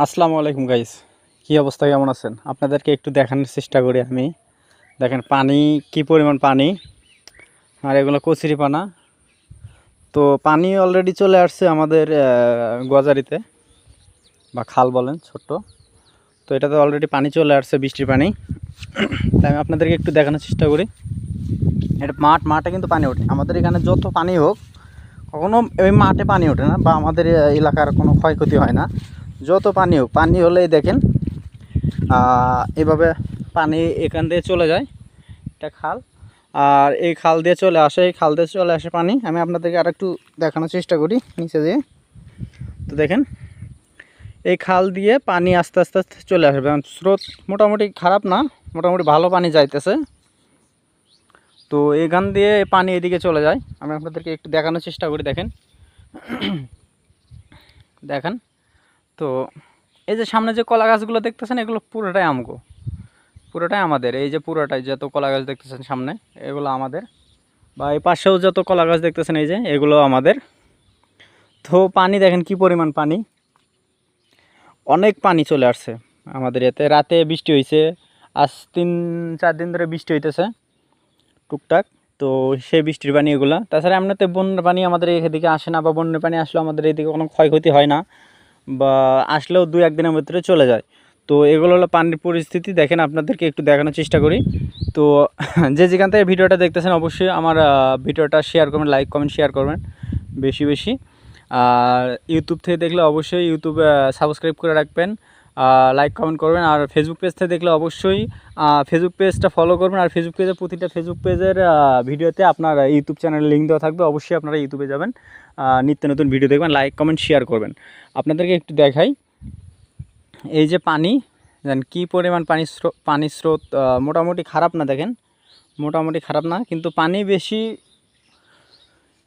আসসালামু আলাইকুম গাইস, কি অবস্থা, কেমন আছেন? আপনাদেরকে একটু দেখানোর চেষ্টা করি আমি। দেখেন পানি, কি পরিমাণ পানি। আর এগুলো কচুরিপানা। তো পানি অলরেডি চলে আসছে আমাদের গজারিতে, বা খাল বলেন ছোট্ট। তো এটাতে অলরেডি পানি চলে আসছে, বৃষ্টির পানি। তাই আমি আপনাদেরকে একটু দেখানোর চেষ্টা করি। এটা মাঠে কিন্তু পানি ওঠে। আমাদের এখানে যত পানি হোক, কখনো ওই মাঠে পানি ওঠে না, বা আমাদের এলাকার কোনো ক্ষয়ক্ষতি হয় না। যত পানি হোক, পানি হলেই দেখেন এভাবে পানি এখান দিয়ে চলে যায়, এটা খাল। আর এই খাল দিয়ে চলে আসে, এই খাল দিয়ে চলে আসে পানি। আমি আপনাদেরকে আর একটু দেখানোর চেষ্টা করি নিচে দিয়ে। তো দেখেন, এই খাল দিয়ে পানি আস্তে আস্তে আস্তে চলে আসবে। স্রোত মোটামুটি খারাপ না, মোটামুটি ভালো পানি যাইতেছে। তো এখান দিয়ে পানি এদিকে চলে যায়। আমি আপনাদেরকে একটু দেখানোর চেষ্টা করি। দেখেন দেখেন তো এই যে সামনে যে কলা গাছগুলো দেখতেছেন, এগুলো পুরোটাই আমগো, পুরোটাই আমাদের। এই যে পুরোটাই যত কলা গাছ দেখতেছেন সামনে, এগুলো আমাদের। বা এই পাশেও যত কলা গাছ দেখতেছেন, এই যে এগুলো আমাদের। তো পানি দেখেন কি পরিমাণ পানি, অনেক পানি চলে আসছে আমাদের এতে। রাতে বৃষ্টি হয়েছে, আজ 3-4 দিন ধরে বৃষ্টি হইতেছে টুকটাক। তো সেই বৃষ্টির পানি এগুলা। তাছাড়া এমনিতে বন্যার পানি আমাদের এদিকে আসে না, বা বন্যার পানি আসলেও আমাদের এদিকে কোনো ক্ষয়ক্ষতি হয় না, বা আসলেও 2-1 দিনের ভিতরে চলে যায়। তো এগুলো হলো পানির পরিস্থিতি। দেখেন আপনাদেরকে একটু দেখানোর চেষ্টা করি। তো যে যেখান থেকে ভিডিওটা দেখতেছেন, অবশ্যই আমার ভিডিওটা শেয়ার করবেন, লাইক কমেন্ট শেয়ার করবেন বেশি বেশি। আর ইউটিউব থেকে দেখলে অবশ্যই ইউটিউবে সাবস্ক্রাইব করে রাখবেন, লাইক কমেন্ট করবেন। আর ফেসবুক পেজ থেকে দেখলে অবশ্যই ফেসবুক পেজটা ফলো করবেন। আর ফেসবুক পেজে প্রতিটা ফেসবুক পেজের ভিডিওতে আপনার ইউটিউব চ্যানেলের লিঙ্ক দেওয়া থাকবে। অবশ্যই আপনারা ইউটিউবে যাবেন, নিত্য নতুন ভিডিও দেখবেন, লাইক কমেন্ট শেয়ার করবেন। আপনাদেরকে একটু দেখাই, এই যে পানি, জান কী পরিমাণ পানির স্রোত। মোটামুটি খারাপ না, দেখেন মোটামুটি খারাপ না, কিন্তু পানি বেশি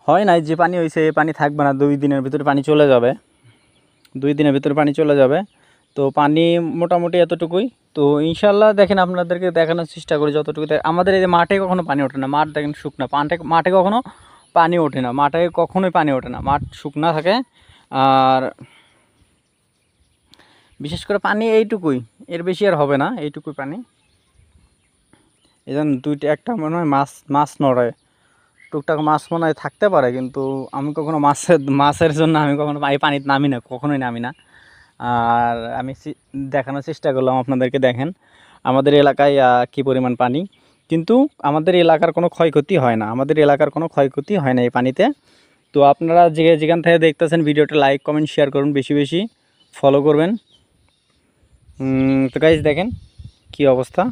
হয় নাই। যে পানি হয়েছে এই পানি থাকবে না, 2 দিনের ভিতরে পানি চলে যাবে, 2 দিনের ভিতরে পানি চলে যাবে। তো পানি মোটামুটি এতটুকুই। তো ইনশাল্লাহ দেখেন, আপনাদেরকে দেখানোর চেষ্টা করি যতটুকু। আমাদের এই যে মাঠে কখনো পানি ওঠে না, মাঠ দেখেন শুকনা। মাঠে কখনো পানি ওঠে না, মাঠে কখনোই পানি ওঠে না, মাঠ শুকনা থাকে। আর বিশেষ করে পানি এইটুকুই, এর বেশি আর হবে না, এইটুকুই পানি। এই জন্য একটা মনে হয় মাছ নড়ে, টুকটাক মাছ মনে হয় থাকতে পারে, কিন্তু আমি কখনো মাছের জন্য আমি কখনো এই পানিতে নামি না, কখনোই নামি না। আর আমি দেখানোর চেষ্টা করলাম আপনাদেরকে। দেখেন আমাদের এলাকায় কী পরিমাণ পানি, কিন্তু আমাদের এলাকার কোনো ক্ষয়ক্ষতি হয় না, আমাদের এলাকার কোনো ক্ষয়ক্ষতি হয় না এই পানিতে। তো আপনারা যেখান থেকে দেখতেছেন ভিডিওটা, লাইক কমেন্ট শেয়ার করুন বেশি বেশি, ফলো করবেন। তো গাইস দেখেন কি অবস্থা।